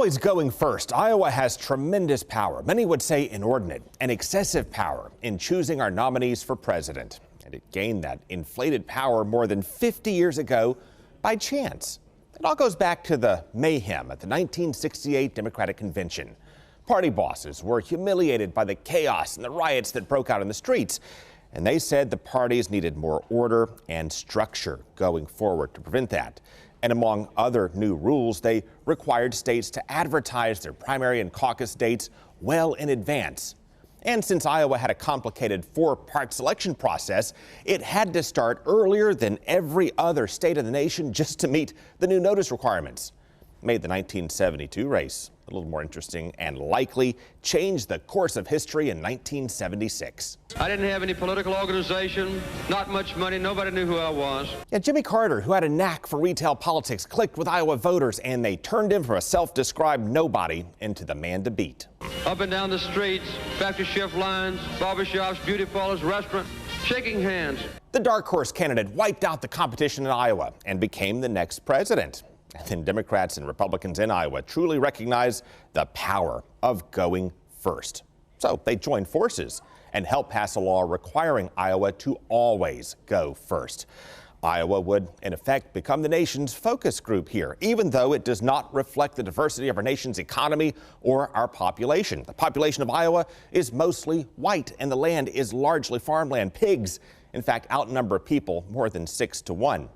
always going first, Iowa has tremendous power. Many would say inordinate and excessive power in choosing our nominees for president. And it gained that inflated power more than 50 years ago by chance. It all goes back to the mayhem at the 1968 Democratic Convention. Party bosses were humiliated by the chaos and the riots that broke out in the streets. And they said the parties needed more order and structure going forward to prevent that. And among other new rules, they required states to advertise their primary and caucus dates well in advance. And since Iowa had a complicated four-part selection process, it had to start earlier than every other state in the nation just to meet the new notice requirements. Made the 1972 race a little more interesting and likely changed the course of history in 1976. I didn't have any political organization, not much money, nobody knew who I was. Yeah, Jimmy Carter, who had a knack for retail politics, clicked with Iowa voters, and they turned him from a self-described nobody into the man to beat. Up and down the streets, factory shift lines, barbershops, beauty parlors, restaurants, shaking hands. The dark horse candidate wiped out the competition in Iowa and became the next president. And then Democrats and Republicans in Iowa truly recognize the power of going first. So they joined forces and helped pass a law requiring Iowa to always go first. Iowa would, in effect, become the nation's focus group here, even though it does not reflect the diversity of our nation's economy or our population. The population of Iowa is mostly white, and the land is largely farmland. Pigs, in fact, outnumber people more than 6 to 1.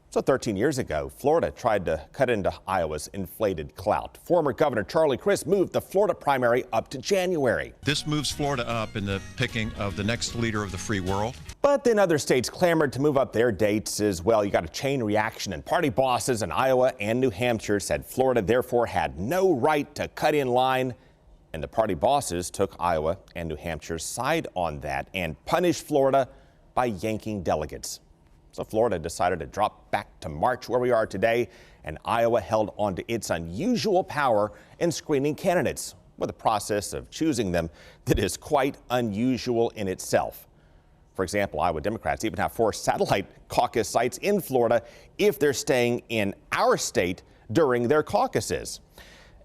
So 13 years ago, Florida tried to cut into Iowa's inflated clout. Former Governor Charlie Crist moved the Florida primary up to January. This moves Florida up in the picking of the next leader of the free world. But then other states clamored to move up their dates as well. You got a chain reaction, and party bosses in Iowa and New Hampshire said Florida therefore had no right to cut in line. And the party bosses took Iowa and New Hampshire's side on that and punished Florida by yanking delegates. So Florida decided to drop back to March, where we are today, and Iowa held on to its unusual power in screening candidates, with a process of choosing them that is quite unusual in itself. For example, Iowa Democrats even have 4 satellite caucus sites in Florida if they're staying in our state during their caucuses.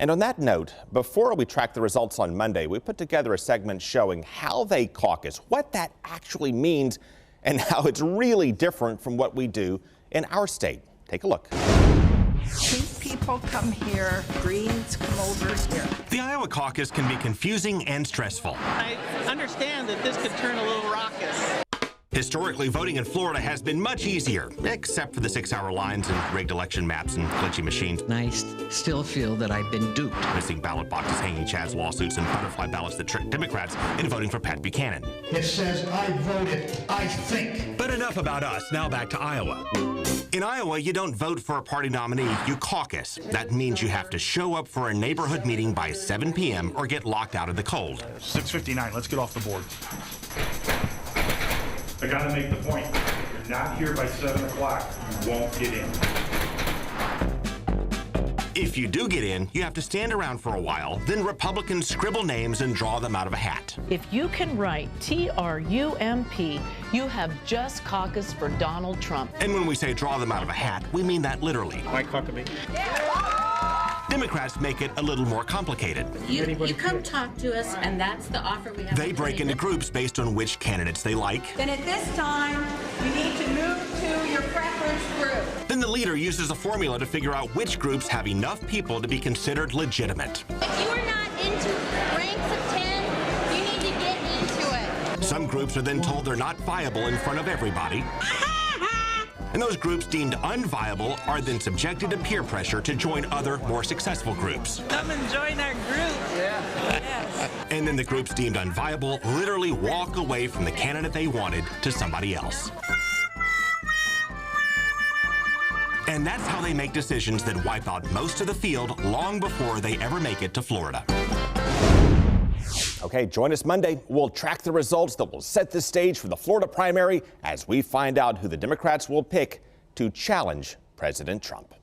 And on that note, before we track the results on Monday, we put together a segment showing how they caucus, what that actually means, and how it's really different from what we do in our state. Take a look. Pink people come here, Greens come over here. The Iowa caucus can be confusing and stressful. I understand that this could turn a little raucous. Historically, voting in Florida has been much easier, except for the 6-hour lines and rigged election maps and glitchy machines. I still feel that I've been duped. Missing ballot boxes, hanging chads, lawsuits, and butterfly ballots that trick Democrats into voting for Pat Buchanan. It says, I voted, I think. But enough about us. Now back to Iowa. In Iowa, you don't vote for a party nominee, you caucus. That means you have to show up for a neighborhood meeting by 7 p.m. or get locked out in the cold. 6:59, let's get off the board. I gotta make the point. If you're not here by 7 o'clock, you won't get in. If you do get in, you have to stand around for a while, then Republicans scribble names and draw them out of a hat. If you can write T-R-U-M-P, you have just caucused for Donald Trump. And when we say draw them out of a hat, we mean that literally. Mike Huckabee. Democrats make it a little more complicated. You come talk to us, and that's the offer we have. They break into groups based on which candidates they like. Then at this time, you need to move to your preference group. Then the leader uses a formula to figure out which groups have enough people to be considered legitimate. If you are not into ranks of 10, you need to get into it. Some groups are then told they're not viable in front of everybody. And those groups deemed unviable are then subjected to peer pressure to join other, more successful groups. Come and join our group. Yeah. Yes. And then the groups deemed unviable literally walk away from the candidate they wanted to somebody else. And that's how they make decisions that wipe out most of the field long before they ever make it to Florida. Okay, join us Monday. We'll track the results that will set the stage for the Florida primary as we find out who the Democrats will pick to challenge President Trump.